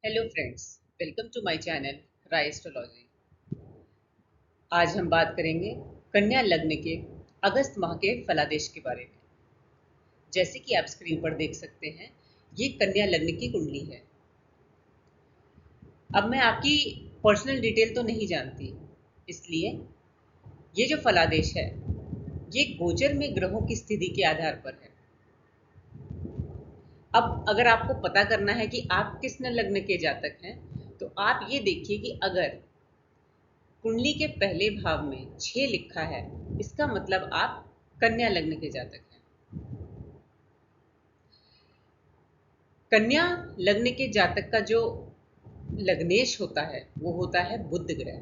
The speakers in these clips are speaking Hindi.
Hello friends, welcome to my channel Rai astrology. आज हम बात करेंगे कन्या लग्न के अगस्त माह के फलादेश के बारे में। जैसे कि आप स्क्रीन पर देख सकते हैं, ये कन्या लग्न की कुंडली है। अब मैं आपकी पर्सनल डिटेल तो नहीं जानती, इसलिए ये जो फलादेश है ये गोचर में ग्रहों की स्थिति के आधार पर है। अब अगर आपको पता करना है कि आप किस लग्न के जातक हैं, तो आप ये देखिए कि अगर कुंडली के पहले भाव में 6 लिखा है, इसका मतलब आप कन्या लग्न के जातक हैं। कन्या लग्न के जातक का जो लग्नेश होता है वो होता है बुध ग्रह।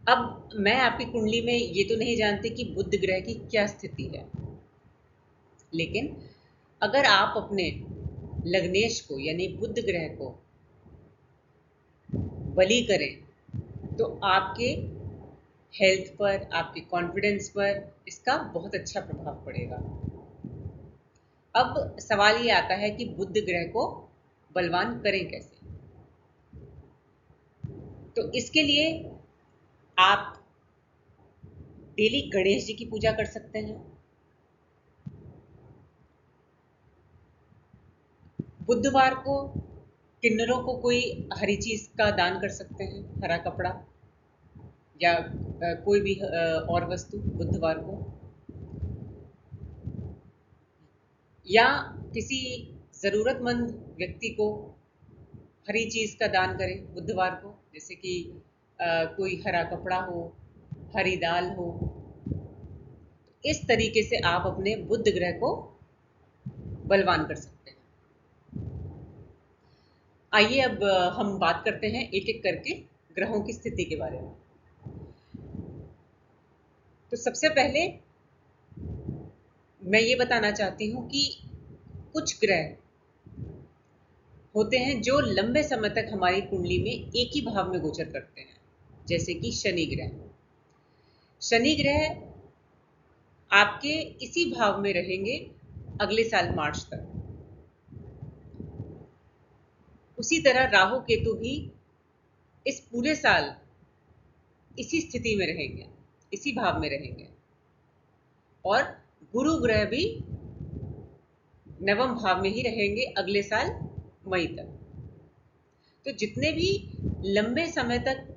अब मैं आपकी कुंडली में ये तो नहीं जानती कि बुध ग्रह की क्या स्थिति है, लेकिन अगर आप अपने लग्नेश को यानी बुध ग्रह को बली करें तो आपके हेल्थ पर, आपके कॉन्फिडेंस पर इसका बहुत अच्छा प्रभाव पड़ेगा। अब सवाल ये आता है कि बुध ग्रह को बलवान करें कैसे। तो इसके लिए आप डेली गणेश जी की पूजा कर सकते हैं। बुधवार को किन्नरों को कोई हरी चीज का दान कर सकते हैं, हरा कपड़ा या कोई भी और वस्तु बुधवार को, या किसी ज़रूरतमंद व्यक्ति को हरी चीज़ का दान करें बुधवार को, जैसे कि कोई हरा कपड़ा हो, हरी दाल हो। इस तरीके से आप अपने बुध ग्रह को बलवान कर सकते हैं। आइए अब हम बात करते हैं एक एक करके ग्रहों की स्थिति के बारे में। तो सबसे पहले मैं ये बताना चाहती हूँ कि कुछ ग्रह होते हैं जो लंबे समय तक हमारी कुंडली में एक ही भाव में गोचर करते हैं, जैसे कि शनि ग्रह। शनि ग्रह आपके इसी भाव में रहेंगे अगले साल मार्च तक। उसी तरह राहु केतु भी इस पूरे साल इसी स्थिति में रहेंगे, इसी भाव में रहेंगे। और गुरु ग्रह भी नवम भाव में ही रहेंगे अगले साल मई तक। तो जितने भी लंबे समय तक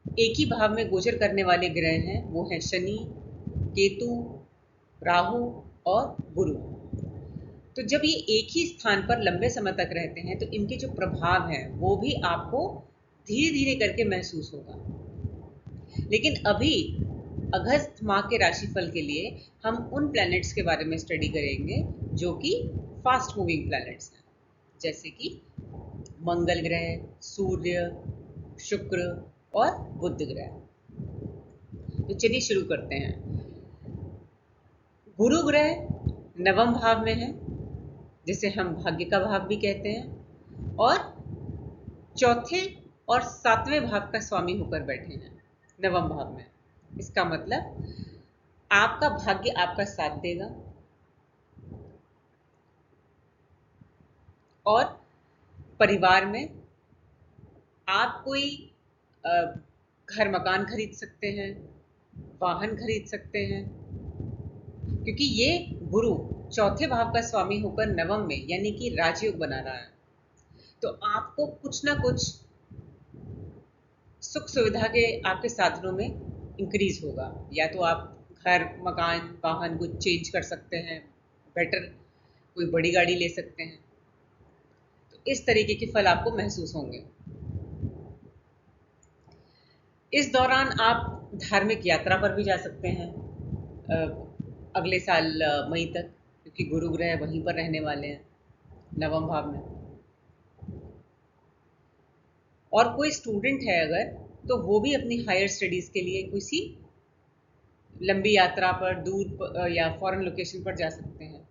एक ही भाव में गोचर करने वाले ग्रह हैं वो हैं शनि, केतु, राहु और गुरु। तो जब ये एक ही स्थान पर लंबे समय तक रहते हैं तो इनके जो प्रभाव हैं वो भी आपको धीरे धीरे करके महसूस होगा। लेकिन अभी अगस्त माह के राशिफल के लिए हम उन प्लैनेट्स के बारे में स्टडी करेंगे जो कि फास्ट मूविंग प्लैनेट्स हैं, जैसे कि मंगल ग्रह, सूर्य, शुक्र और बुध ग्रह। तो चलिए शुरू करते हैं। गुरु ग्रह नवम भाव में है, जिसे हम भाग्य का भाव भी कहते हैं, और चौथे और सातवें भाव का स्वामी होकर बैठे हैं नवम भाव में। इसका मतलब आपका भाग्य आपका साथ देगा और परिवार में आप कोई घर मकान खरीद सकते हैं, वाहन खरीद सकते हैं, क्योंकि ये गुरु चौथे भाव का स्वामी होकर नवम में यानी कि राजयोग बना रहा है। तो आपको कुछ ना कुछ सुख सुविधा के आपके साधनों में इंक्रीज होगा। या तो आप घर मकान वाहन को चेंज कर सकते हैं, बेटर कोई बड़ी गाड़ी ले सकते हैं। तो इस तरीके के फल आपको महसूस होंगे। इस दौरान आप धार्मिक यात्रा पर भी जा सकते हैं अगले साल मई तक, क्योंकि गुरु ग्रह वहीं पर रहने वाले हैं नवम भाव में। और कोई स्टूडेंट है अगर, तो वो भी अपनी हायर स्टडीज़ के लिए किसी लंबी यात्रा पर, दूर या फॉरेन लोकेशन पर जा सकते हैं।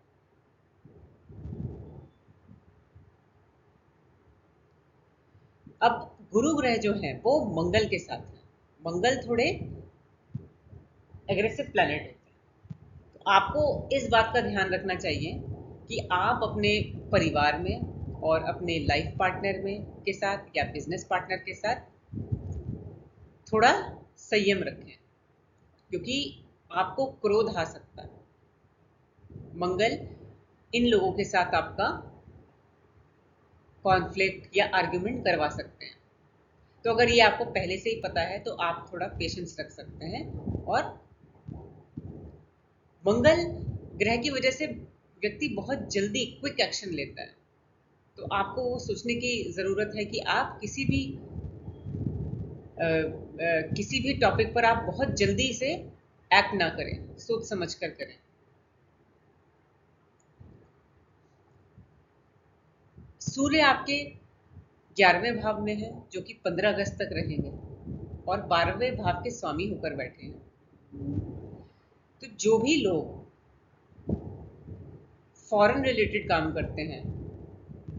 अब गुरु ग्रह जो है वो मंगल के साथ है। मंगल थोड़े एग्रेसिव प्लैनेट होते हैं। तो आपको इस बात का ध्यान रखना चाहिए कि आप अपने परिवार में और अपने लाइफ पार्टनर में के साथ या बिजनेस पार्टनर के साथ थोड़ा संयम रखें, क्योंकि आपको क्रोध आ सकता है। मंगल इन लोगों के साथ आपका कॉन्फ्लिक्ट या आर्ग्यूमेंट करवा सकते हैं। तो अगर ये आपको पहले से ही पता है तो आप थोड़ा पेशेंस रख सकते हैं। और मंगल ग्रह की वजह से व्यक्ति बहुत जल्दी क्विक एक्शन लेता है, तो आपको वो सोचने की ज़रूरत है कि आप किसी भी टॉपिक पर आप बहुत जल्दी से एक्ट ना करें, सोच समझ कर करें। सूर्य आपके 11वें भाव में है, जो कि 15 अगस्त तक रहेंगे और 12वें भाव के स्वामी होकर बैठे हैं। तो जो भी लोग फॉरेन रिलेटेड काम करते हैं,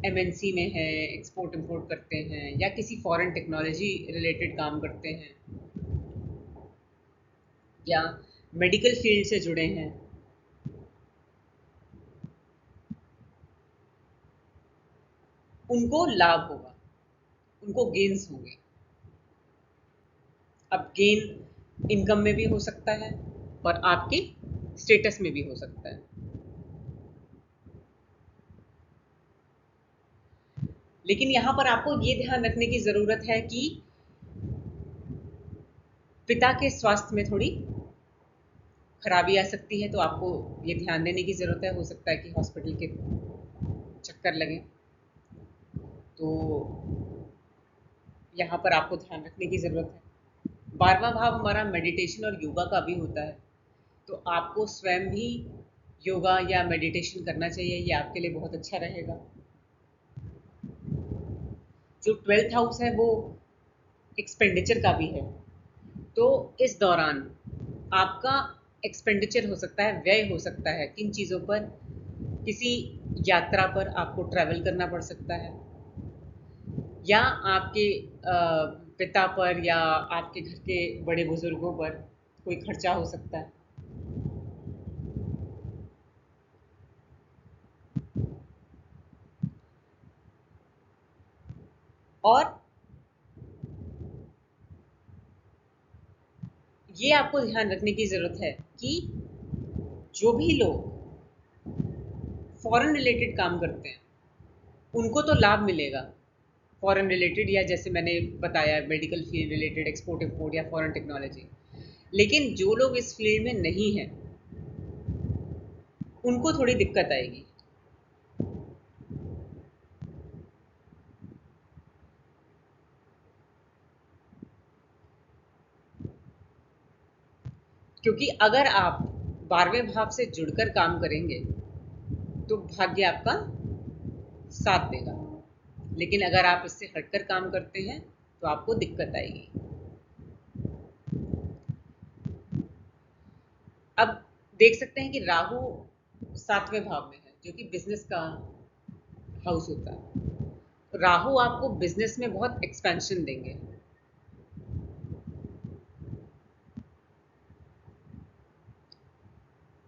एमएनसी में है, एक्सपोर्ट इंपोर्ट करते हैं या किसी फॉरेन टेक्नोलॉजी रिलेटेड काम करते हैं या मेडिकल फील्ड से जुड़े हैं, उनको लाभ होगा, उनको गेन्स होंगे। अब गेन इनकम में भी हो सकता है और आपके स्टेटस में भी हो सकता है। लेकिन यहां पर आपको ये ध्यान रखने की ज़रूरत है कि पिता के स्वास्थ्य में थोड़ी खराबी आ सकती है, तो आपको ये ध्यान देने की ज़रूरत है। हो सकता है कि हॉस्पिटल के चक्कर लगें, तो यहाँ पर आपको ध्यान रखने की ज़रूरत है। 12वां भाव हमारा मेडिटेशन और योगा का भी होता है, तो आपको स्वयं भी योगा या मेडिटेशन करना चाहिए, ये आपके लिए बहुत अच्छा रहेगा। जो 12th हाउस है वो एक्सपेंडिचर का भी है, तो इस दौरान आपका एक्सपेंडिचर हो सकता है, व्यय हो सकता है। किन चीज़ों पर? किसी यात्रा पर आपको ट्रैवल करना पड़ सकता है, या आपके पिता पर या आपके घर के बड़े बुजुर्गों पर कोई खर्चा हो सकता है। और ये आपको ध्यान रखने की ज़रूरत है कि जो भी लोग फॉरेन रिलेटेड काम करते हैं उनको तो लाभ मिलेगा, फॉरेन रिलेटेड या जैसे मैंने बताया medical field related, export import या फॉरेन टेक्नोलॉजी। लेकिन जो लोग इस फील्ड में नहीं हैं उनको थोड़ी दिक्कत आएगी। क्योंकि अगर आप 12वें भाव से जुड़कर काम करेंगे तो भाग्य आपका साथ देगा, लेकिन अगर आप इससे हटकर काम करते हैं तो आपको दिक्कत आएगी। अब देख सकते हैं कि राहु 7वें भाव में है, जो कि बिजनेस का हाउस होता है। राहु आपको बिजनेस में बहुत एक्सपेंशन देंगे।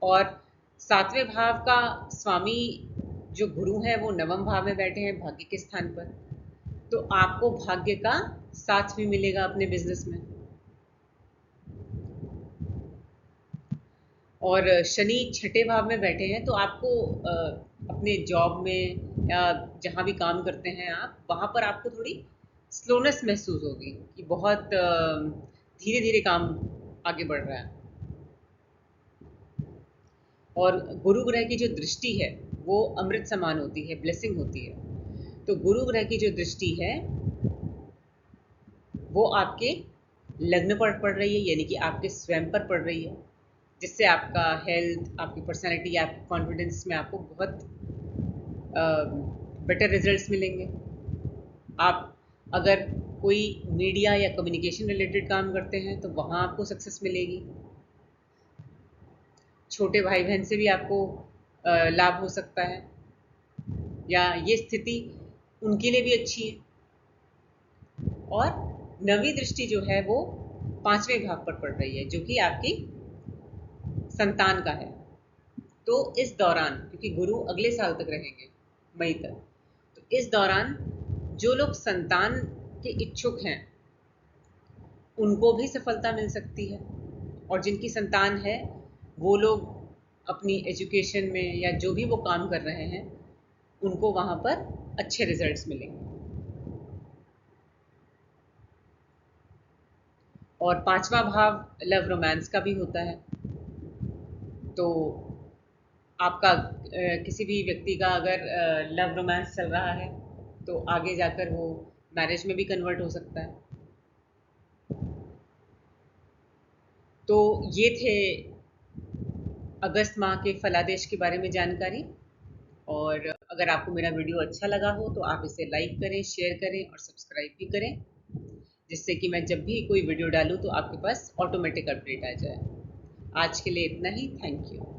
और 7वें भाव का स्वामी जो गुरु है वो 9वें भाव में बैठे हैं भाग्य के स्थान पर, तो आपको भाग्य का साथ भी मिलेगा अपने बिजनेस में। और शनि 6ठे भाव में बैठे हैं, तो आपको अपने जॉब में या जहाँ भी काम करते हैं आप, वहाँ पर आपको थोड़ी स्लोनेस महसूस होगी कि बहुत धीरे धीरे काम आगे बढ़ रहा है। और गुरु ग्रह की जो दृष्टि है वो अमृत समान होती है, ब्लेसिंग होती है। तो गुरु ग्रह की जो दृष्टि है वो आपके लग्न पर पड़ रही है, यानी कि आपके स्वयं पर पड़ रही है, जिससे आपका हेल्थ, आपकी पर्सनैलिटी, आपकी कॉन्फिडेंस में आपको बहुत बेटर रिजल्ट्स मिलेंगे। आप अगर कोई मीडिया या कम्युनिकेशन रिलेटेड काम करते हैं तो वहाँ आपको सक्सेस मिलेगी। छोटे भाई बहन से भी आपको लाभ हो सकता है, या ये स्थिति उनके लिए भी अच्छी है। और 9वीं दृष्टि जो है वो 5वें भाव पर पड़ रही है, जो कि आपकी संतान का है। तो इस दौरान, क्योंकि गुरु अगले साल तक रहेंगे, मई तक, तो इस दौरान जो लोग संतान के इच्छुक हैं उनको भी सफलता मिल सकती है, और जिनकी संतान है वो लोग अपनी एजुकेशन में या जो भी वो काम कर रहे हैं उनको वहाँ पर अच्छे रिजल्ट्स मिलेंगे। और पांचवा भाव लव रोमांस का भी होता है। तो आपका किसी भी व्यक्ति का अगर लव रोमांस चल रहा है तो आगे जाकर वो मैरिज में भी कन्वर्ट हो सकता है। तो ये थे अगस्त माह के फलादेश के बारे में जानकारी। और अगर आपको मेरा वीडियो अच्छा लगा हो तो आप इसे लाइक करें, शेयर करें और सब्सक्राइब भी करें, जिससे कि मैं जब भी कोई वीडियो डालूँ तो आपके पास ऑटोमेटिक अपडेट आ जाए। आज के लिए इतना ही। Thank you.